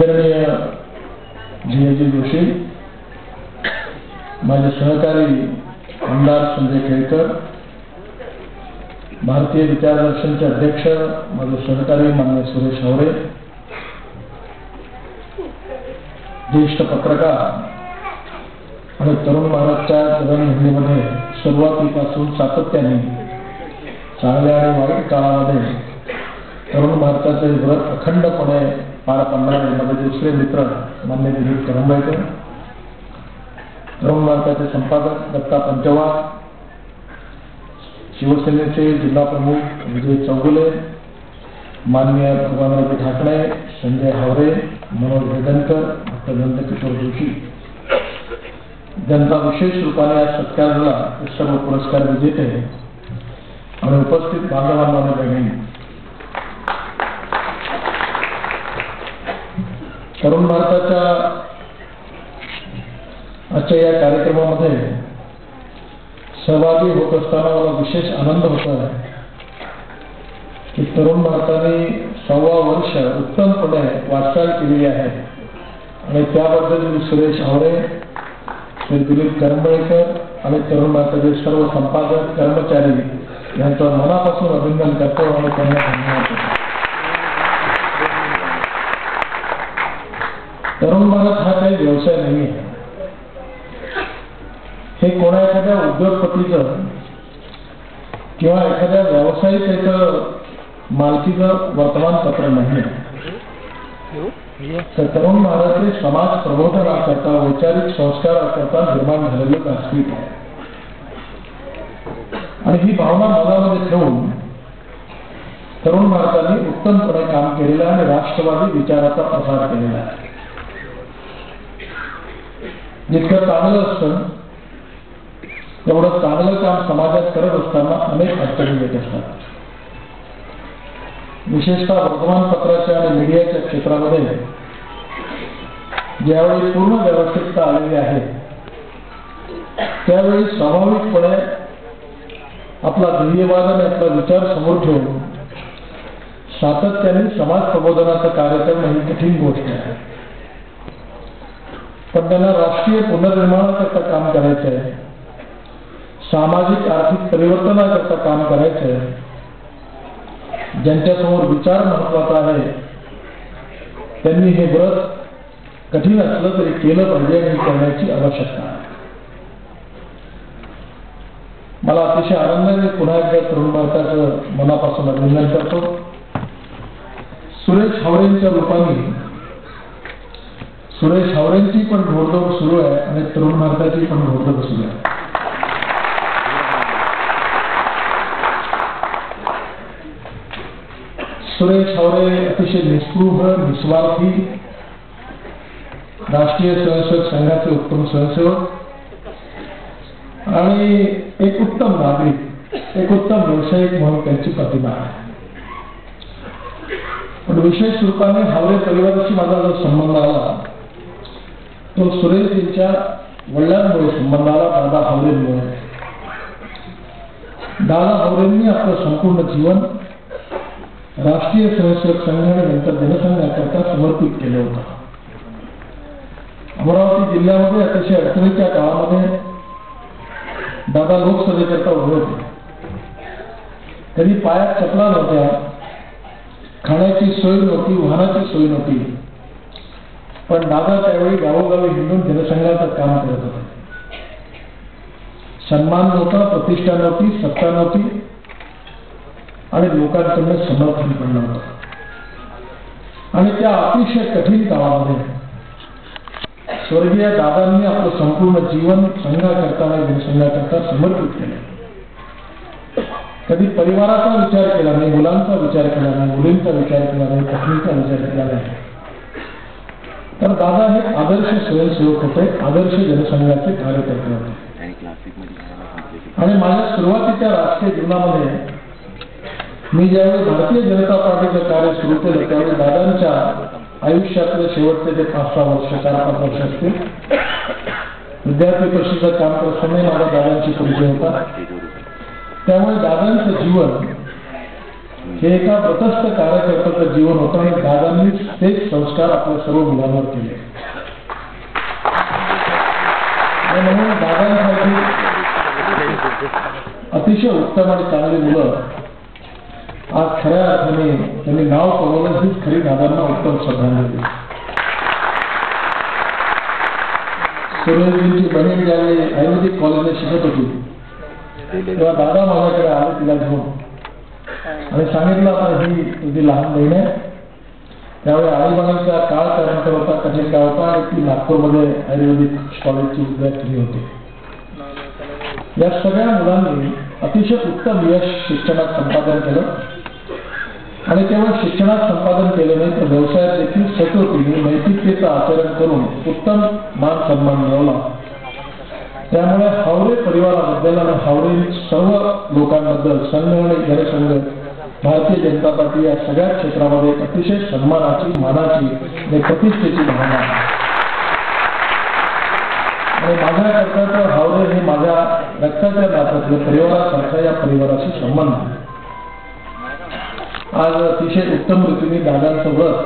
आदरणीय जी जोशी, माझे सहकारी आमदार संजय केळकर, भारतीय विचारदर्शनचे अध्यक्ष माझे सहकारी माननीय सुरेश हावरे, ज्येष्ठ पत्रकार आणि तरुण भारतच्या जडणघडणीमध्ये सुरुवातीपासून सातत्याने चांगल्या आणि वाईट काळामध्ये तरुण भारताचे व्रत अखंडपणे पार पाडणारे माझे दुसरे मित्र माननीय दिलीप करंबेकर, तरुण भारताचे संपादक दत्ता पंचवार, शिवसेनेचे जिल्हा प्रमुख विजय चौगुले, माननीय भगवानराव ठाकरे, संजय हावरे, मनोज वेदनकर, डॉक्टर नंदकिशोर जोशी, जनता विशेष रूपाने या सत्काराला सर्व पुरस्कार विजेते आणि उपस्थित बांधवांना आणि बहिणी, तरुण भारताच्या आजच्या या कार्यक्रमामध्ये सहभागी होत असताना मला विशेष आनंद होतो आहे की तरुण भारताने 6 वर्ष उत्तमपणे वाटचाल केलेली आहे आणि त्याबद्दल मी सुरेश हावरे, श्री दिलीप करंबेकर आणि तरुण भारताचे सर्व संपादक कर्मचारी यांचं मनापासून अभिनंदन करतो आणि त्यांना धन्यवाद देतो. तरुण भारत हा काही व्यवसाय नाही आहे. हे कोणा एखाद्या उद्योगपतीचं किंवा एखाद्या व्यावसायिकाचं मालकीचं वर्तमानपत्र नाही. तर तरुण भारत हे समाज प्रबोधनाकरता, वैचारिक संस्काराकरता निर्माण झालेलं व्यासपीठ आहे आणि ही भावना मनामध्ये ठेवून तरुण भारताने उत्तमपणे काम केलेलं आहे आणि राष्ट्रवादी विचाराचा प्रसार केलेला आहे. जितकं चांगलं असतं तेवढं चांगलं काम समाजात करत असताना अनेक अडचणी येत असतात. विशेषतः वर्तमानपत्राच्या आणि मीडियाच्या क्षेत्रामध्ये ज्यावेळी पूर्ण व्यवस्थितता आलेली आहे त्यावेळी स्वाभाविकपणे आपला ध्येयवाद आणि आपला विचार समोर ठेवून सातत्याने समाज प्रबोधनाचं कार्य करणं ही कठीण गोष्ट आहे. पण त्यांना राष्ट्रीय पुनर्निर्माणाकरता काम करायचं आहे, सामाजिक आर्थिक परिवर्तनाकरता काम करायचं आहे. ज्यांच्यासमोर विचार महत्वाचा आहे त्यांनी हे व्रत कठीण असलं तरी केलं पाहिजे आणि करण्याची आवश्यकता आहे. मला अतिशय आनंदाने पुन्हा एकदा तरुण भारताचं मनापासून अभिनंदन करतो. सुरेश हावरेंच्या रूपाने सुरेश हावरेंची पण घोडदौड सुरू आहे आणि तरुण भारताची पण घोडदौड सुरू आहे. सुरेश हावरे अतिशय निस्पृह, निस्वार्थी, राष्ट्रीय स्वयंसेवक संघाचे उत्तम स्वयंसेवक आणि एक उत्तम नागरिक, एक उत्तम व्यावसायिक म्हणून त्यांची प्रतिमा आहे. पण विशेष रूपाने हावरे परिवाराशी माझा जो संबंध आला तो सुरेशजींच्या वडिलांमुळे संबंध आला, दादा हावरेंमुळे. दादा हावरेंनी आपलं संपूर्ण जीवन राष्ट्रीय स्वयंसेवक संघ आणि नंतर जनसंघाकरता समर्पित केलं होतं. अमरावती जिल्ह्यामध्ये अतिशय अडचणीच्या काळामध्ये दादा लोकसभेकरता उभे होते. कधी पायात चपला नव्हत्या, खाण्याची सोय नव्हती, वाहनाची सोय नव्हती, पण दादा त्यावेळी गावोगावी हिंडून जनसंघाचं काम करत होते. सन्मान नव्हता, प्रतिष्ठा नव्हती, सत्ता नव्हती आणि लोकांकडून समर्थन पण नव्हतं. आणि त्या अतिशय कठीण काळामध्ये स्वर्गीय दादांनी आपलं संपूर्ण जीवन संघाकरता आणि जनसंघाकरता समर्पित केलं. कधी परिवाराचा विचार केला नाही, मुलांचा विचार केला नाही, मुलींचा विचार केला नाही, पत्नीचा विचार केला नाही. तर दादा हे आदर्श स्वयंसेवक होते, आदर्श जनसंघाचे कार्यकर्ते होते. आणि माझ्या सुरुवातीच्या राजकीय जीवनामध्ये मी ज्यावेळी भारतीय जनता पार्टीचं कार्य सुरू केलं त्यावेळी दादांच्या आयुष्यातले शेवटचे जे 5-6 वर्ष, 4-5 वर्ष असतील, विद्यार्थी परिषदेचं काम करताना माझा दादांची परिचय होता. त्यामुळे दादांचं जीवन हे एका व्रतस्थ कार्यकर्त्याचं जीवन होतं आणि दादांनीच तेच संस्कार आपल्या सर्व मुलांवर केले. म्हणून दादांसाठी अतिशय उत्तम आणि चांगली मुलं आज खऱ्या अर्थाने त्यांनी नाव कमवलं, हीच खरी दादांना उत्तम श्रद्धांजली. सुरेशजींची बहीण ज्यावेळी आयुर्वेदिक कॉलेजला शिकत होती तेव्हा दादा माझ्याकडे आले तिला घेऊन आणि सांगितलं आता ही तुझी लहान बहीण आहे. त्यावेळी आणीबाणीचा काळ त्यानंतर होता, कधी काय होता आणि ती नागपूरमध्ये आयुर्वेदिक कॉलेजची विद्यार्थिनी होती. या सगळ्या मुलांनी अतिशय उत्तम यश शिक्षणात संपादन केलं आणि केवळ शिक्षणात संपादन केलं नाही तर व्यवसायात देखील सचोटीने नैतिकतेचं आचरण करून उत्तम मान सन्मान मिळवला. त्यामुळे हावरे परिवाराबद्दल आणि हावरे सर्व लोकांबद्दल संघ आणि जनसंघ, भारतीय जनता पार्टी या सगळ्या क्षेत्रामध्ये अतिशय सन्मानाची, मानाची आणि प्रतिष्ठेची भावना आहे. आणि माझ्याकरता तर हावरे हे माझ्या रक्ताच्या नात्यातलं परिवारासारखा या परिवाराशी संबंध आहे. आज अतिशय उत्तम रीतीने दादांचं व्रत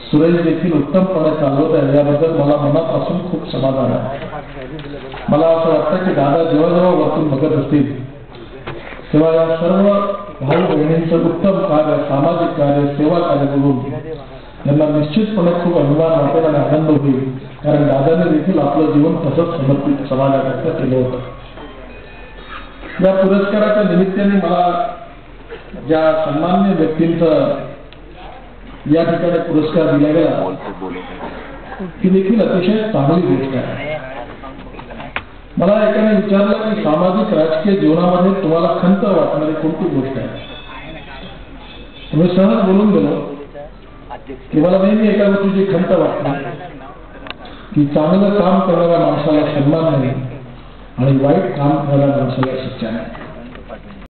सुरेश देखील उत्तमपणे चालवत आहे, याबद्दल मला मनापासून खूप समाधान आहे. मला असं वाटतं की दादा जेव्हा जेव्हा वरतून बघत असतील तेव्हा या सर्व भाऊ बहिणींचं उत्तम कार्य, सामाजिक कार्य, सेवा कार्य बघून यांना निश्चितपणे खूप अभिमान वाटेल आणि आनंद होईल. कारण दादाने देखील आपलं जीवन तसंच समर्पित समाजाकरता केलं होतं. या पुरस्काराच्या निमित्ताने मला ज्या सन्मान्य व्यक्तींचं या ठिकाणी पुरस्कार दिला गेला ती देखील अतिशय चांगली गोष्ट आहे. मला एकाने विचारलं की सामाजिक राजकीय जीवनामध्ये तुम्हाला खंत वाटणारी कोणती गोष्ट आहे. मी सहज बोलून गेलो की मला नेहमी एका गोष्टीची खंत वाटते की चांगलं काम करणाऱ्या माणसाला सन्मान नाही आणि वाईट काम करणाऱ्या माणसाला शिक्षा नाही.